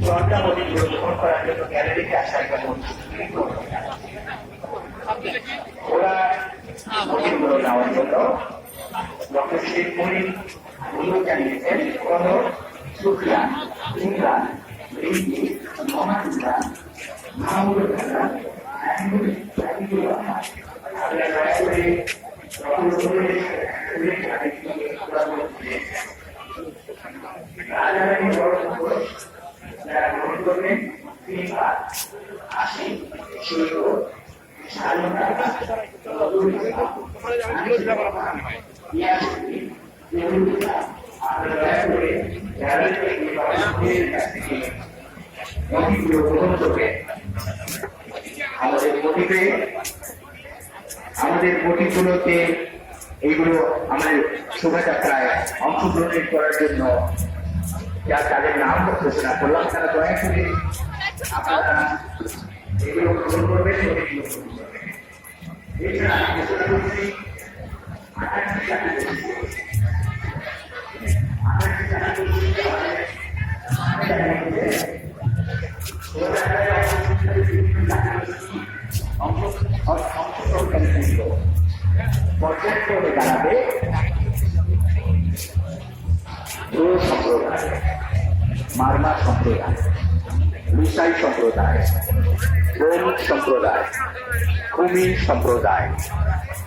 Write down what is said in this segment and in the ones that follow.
দরজা মোদীগুলো গ্রহণ করার জন্য গ্যালারিতে আসার জন্য ওরা মোদীগুলো নেওয়ার জন্য ডক্টর শেখ মুজিব অনুরোধ জানিয়েছেন কোন সুফিয়ান ইমরান রিঙ্কি মহানুল্লাহ মাহমুদুল হাসান আপনারা দয়া করে রাজারানী বড় যারা গ্রহণ করবেন তিনি আসি শুরু স্বাধীনতা আপনারা দয়া করে গ্রহণ করবেন আমাদের মোটিভে আমাদের মোটিভগুলোতে এইগুলো আমাদের শোভাযাত্রায় অংশগ্রহণ করার জন্য যা তাদের নাম ঘোষণা করলাম তারা দয়া করে আপনারা এগুলো গ্রহণ করবেন এছাড়া ঘোষণা করছি 28টি পর্যায়ে দাঁড়াবে সম্প্রদায়, মারমা সম্প্রদায়, লুসাই সম্প্রদায়, রোম সম্প্রদায়, কুমির সম্প্রদায়,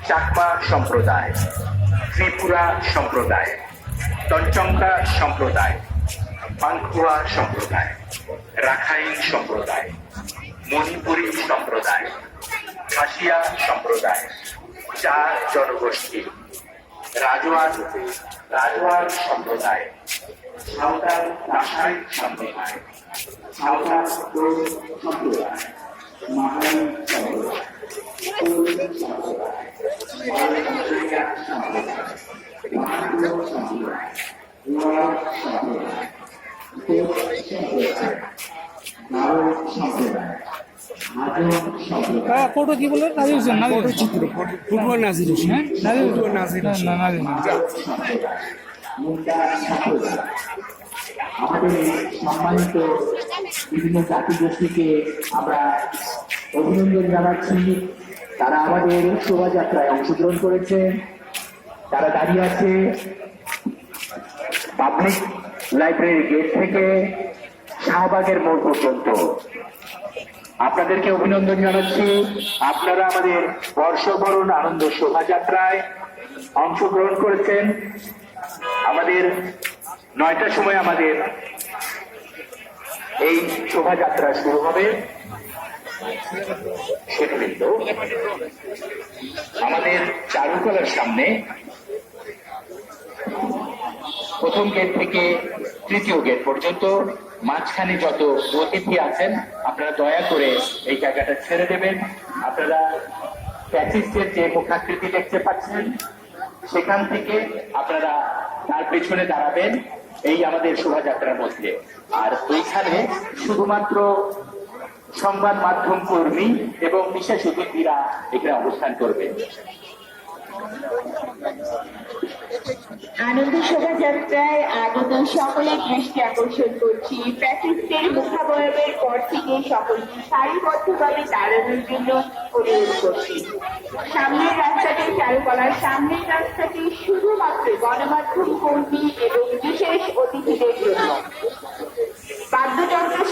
চাকমা সম্প্রদায়, ত্রিপুরা সম্প্রদায়, তঞ্চঙ্কা সম্প্রদায়, পাংখুয়া সম্প্রদায়, রাখাইন সম্প্রদায়, মণিপুরী সম্প্রদায়, খাসিয়া সম্প্রদায়, চা জনগোষ্ঠী, রাজওয়ার সম্প্রদায়, সাঁওতাল রাসাই সম্প্রদায়, সাঁওতাল সম্প্রদায়, মাহাই সম্প্রদায়, ফটো কি বলে নাজির হোসেন ফুটবল নাজির হোসেন আমাদের সম্মানিত বিভিন্ন জাতি গোষ্ঠীকে আমরা অভিনন্দন জানাচ্ছি। তারা আমাদের শোভাযাত্রায় অংশগ্রহণ করেছে, তারা দাঁড়িয়ে আছে পাবলিক লাইব্রেরির গেট থেকে শাহবাগের মোড় পর্যন্ত। আপনাদেরকে অভিনন্দন জানাচ্ছি। আপনারা আমাদের বর্ষবরণ আনন্দ শোভাযাত্রায় অংশগ্রহণ করেছেন। আমাদের 9টার সময় আমাদের এই শোভাযাত্রা শুরু হবে। সেগুলো আমাদের চারুকলার সামনে প্রথম গেট থেকে তৃতীয় গেট পর্যন্ত মাঝখানে যত অতিথি আছেন আপনারা দয়া করে এই জায়গাটা ছেড়ে দেবেন। আপনারা প্যাসিস্টের যে মুখাকৃতি দেখতে পাচ্ছেন সেখান থেকে আপনারা তার পেছনে দাঁড়াবেন এই আমাদের শোভাযাত্রার মধ্যে। আর ওইখানে শুধুমাত্র সংবাদ মাধ্যম কর্মী এবং বিশেষ অতিথিরা এখানে অবস্থান করবেন। আনন্দ শোভাযাত্রায় আগত সকলের দৃষ্টি আকর্ষণ করছি। প্যাসিস্টের মুখাবয়বের পর থেকে সকলকে সারিবদ্ধভাবে দাঁড়ানোর জন্য অনুরোধ করছি। সামনের রাস্তাটি চারুকলার সামনের রাস্তাটি শুধুমাত্র গণমাধ্যম কর্মী এবং বিশেষ অতিথিদের জন্য।